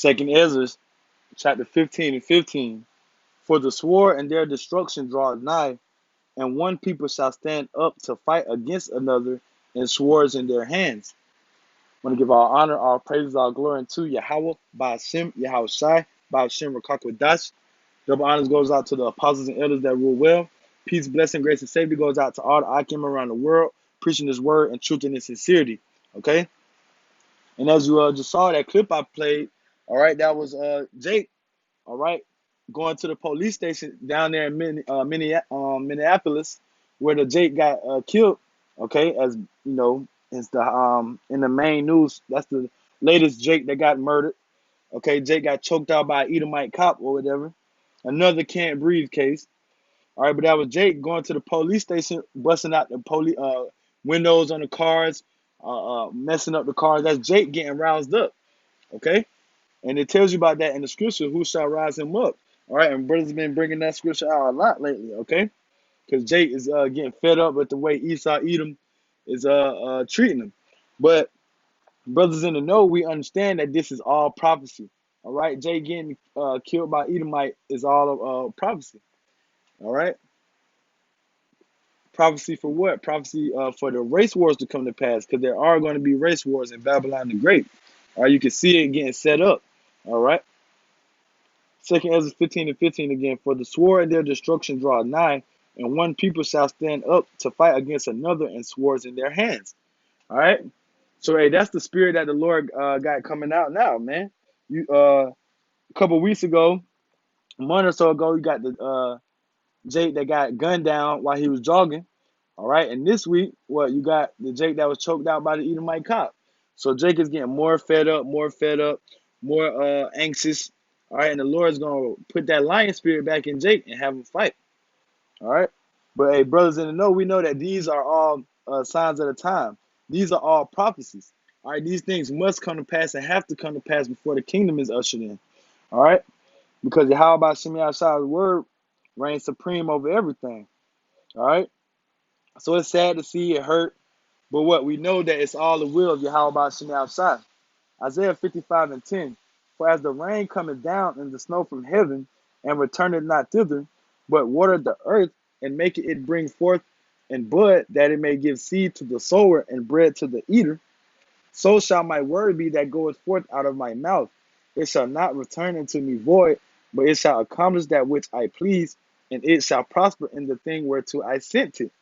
Second Ezra, chapter 15 and 15. For the sword and their destruction draweth nigh, and one people shall stand up to fight against another, and swords in their hands. I want to give all honor, all praises, all glory unto Yahweh, Ba'ashem, Yahweh Shai, Ba'ashem Rakakwadash. Double honors goes out to the apostles and elders that rule well. Peace, blessing, grace, and safety goes out to all the Akim around the world, preaching this word and truth and in sincerity. Okay? And as you just saw that clip I played, all right, that was Jake, all right, going to the police station down there in Minneapolis, where the Jake got killed. Okay, as you know, it's the in the main news. That's the latest Jake that got murdered. Okay, Jake got choked out by an Edomite cop or whatever. Another can't breathe case. All right, but that was Jake going to the police station, busting out the police windows on the cars, messing up the cars. That's Jake getting roused up. Okay. And it tells you about that in the scripture, who shall rise him up. All right, and brothers have been bringing that scripture out a lot lately, okay? Because Jake is getting fed up with the way Esau Edom is treating him. But brothers in the know, we understand that this is all prophecy. All right, Jake getting killed by Edomite is all prophecy. All right, prophecy for what? Prophecy for the race wars to come to pass, because there are going to be race wars in Babylon the Great. All right, you can see it getting set up. All right. Second Ezra 15 and 15 again. For the sword and their destruction draw nigh, and one people shall stand up to fight against another, and swords in their hands. All right. So hey, that's the spirit that the Lord got coming out now, man. You a couple weeks ago, a month or so ago, you got the Jake that got gunned down while he was jogging. All right. And this week, what you got the Jake that was choked out by the Edomite cop. So Jake is getting more fed up, more anxious. All right, and the Lord's gonna put that lion spirit back in Jake and have him fight. All right, but hey, brothers in the know, we know that these are all signs of the time. These are all prophecies. All right, these things must come to pass and have to come to pass before the kingdom is ushered in. All right, because how about Shemi Shai's word reigns supreme over everything. All right, so it's sad to see it hurt, but what we know that it's all the will of Yahweh Shemi Shai. Isaiah 55 and 10. For as the rain cometh down and the snow from heaven, and returneth not thither, but watereth the earth, and maketh it bring forth and bud, that it may give seed to the sower and bread to the eater, so shall my word be that goeth forth out of my mouth. It shall not return unto me void, but it shall accomplish that which I please, and it shall prosper in the thing whereto I sent it.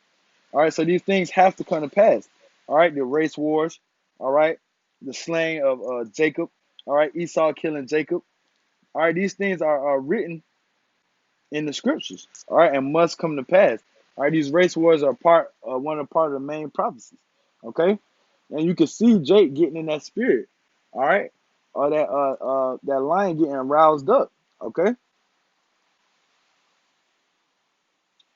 All right, so these things have to come to pass. All right, the race wars. All right, the slaying of Jacob. All right, Esau killing Jacob. All right, these things are written in the scriptures. All right, and must come to pass. All right, these race wars are one of the main prophecies. Okay, and you can see Jake getting in that spirit. All right, or that lion getting roused up. Okay,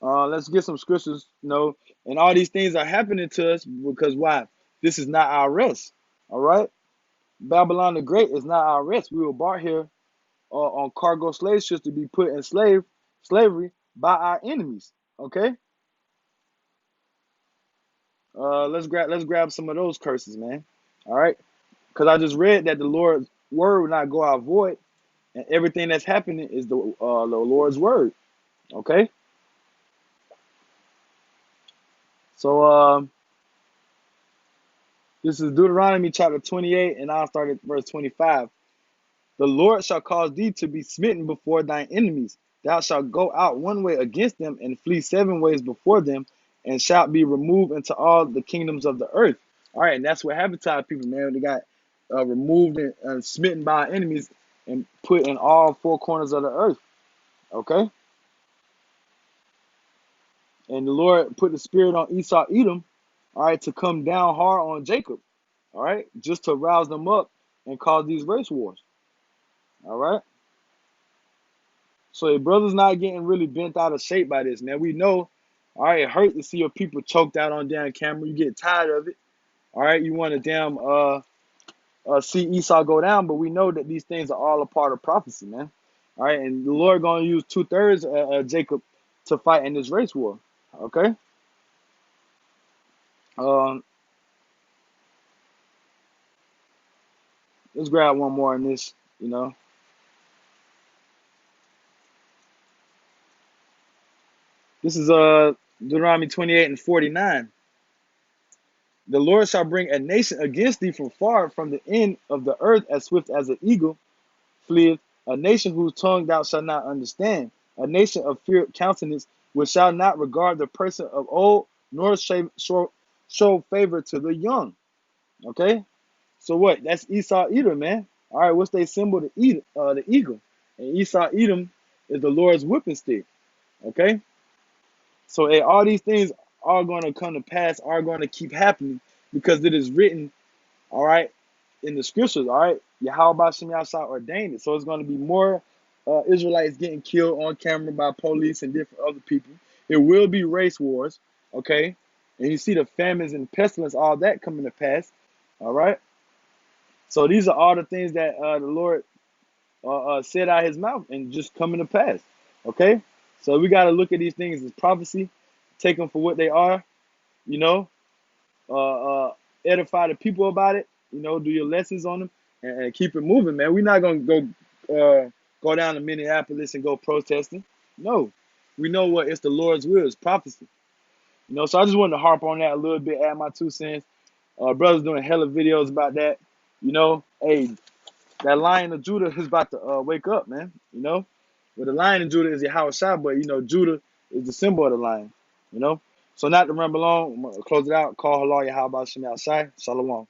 let's get some scriptures. And all these things are happening to us because why? This is not our rest. All right, Babylon the Great is not our rest. We were brought here on cargo slave ships to be put in slavery by our enemies. Okay, let's grab some of those curses, man. All right, because I just read that the Lord's word will not go out void, and everything that's happening is the Lord's word. Okay, so this is Deuteronomy chapter 28, and I'll start at verse 25. The Lord shall cause thee to be smitten before thine enemies. Thou shalt go out one way against them and flee 7 ways before them, and shalt be removed into all the kingdoms of the earth. All right, and that's what happened to our people, man. They got removed and smitten by our enemies and put in all 4 corners of the earth. Okay? And the Lord put the spirit on Esau, Edom, all right, to come down hard on Jacob, all right, just to rouse them up and cause these race wars. All right? So your brother's not getting really bent out of shape by this. Now we know, all right, it hurts to see your people choked out on damn camera. You get tired of it. All right, you want to damn see Esau go down, but we know that these things are all a part of prophecy, man. All right, and the Lord gonna use 2/3 of Jacob to fight in this race war. Okay. Um, let's grab one more in this. You know, this is Deuteronomy 28 and 49. The Lord shall bring a nation against thee from far, from the end of the earth, as swift as an eagle fleeth, a nation whose tongue thou shalt not understand, a nation of fear countenance, which shall not regard the person of old, nor show favor to the young. Okay, so what? That's Esau Edom, man. All right, what's their symbol? The eagle, and Esau Edom is the Lord's whipping stick. Okay, so all these things are going to come to pass, are going to keep happening because it is written. All right, in the scriptures, all right, Yahweh Shem Yahshua ordained it. So it's going to be more Israelites getting killed on camera by police and different other people. It will be race wars, okay? And you see the famines and pestilence, all that coming to pass, all right? So these are all the things that the Lord said out his mouth and just coming to pass, okay? So we got to look at these things as prophecy, take them for what they are, you know, uh, uh, edify the people about it. You know, do your lessons on them and keep it moving, man. We're not gonna go down to Minneapolis and go protesting. No, we know what it's the Lord's will. It's prophecy. You know, so I just wanted to harp on that a little bit, add my 2 cents. Brothers doing hella videos about that. You know, hey, that Lion of Judah is about to wake up, man. You know, but the Lion of Judah is Yahweh Shai, but you know, Judah is the symbol of the lion. You know, so not to ramble on, I'm gonna close it out. Call Halal Yahweh Shem Shai. Shalom.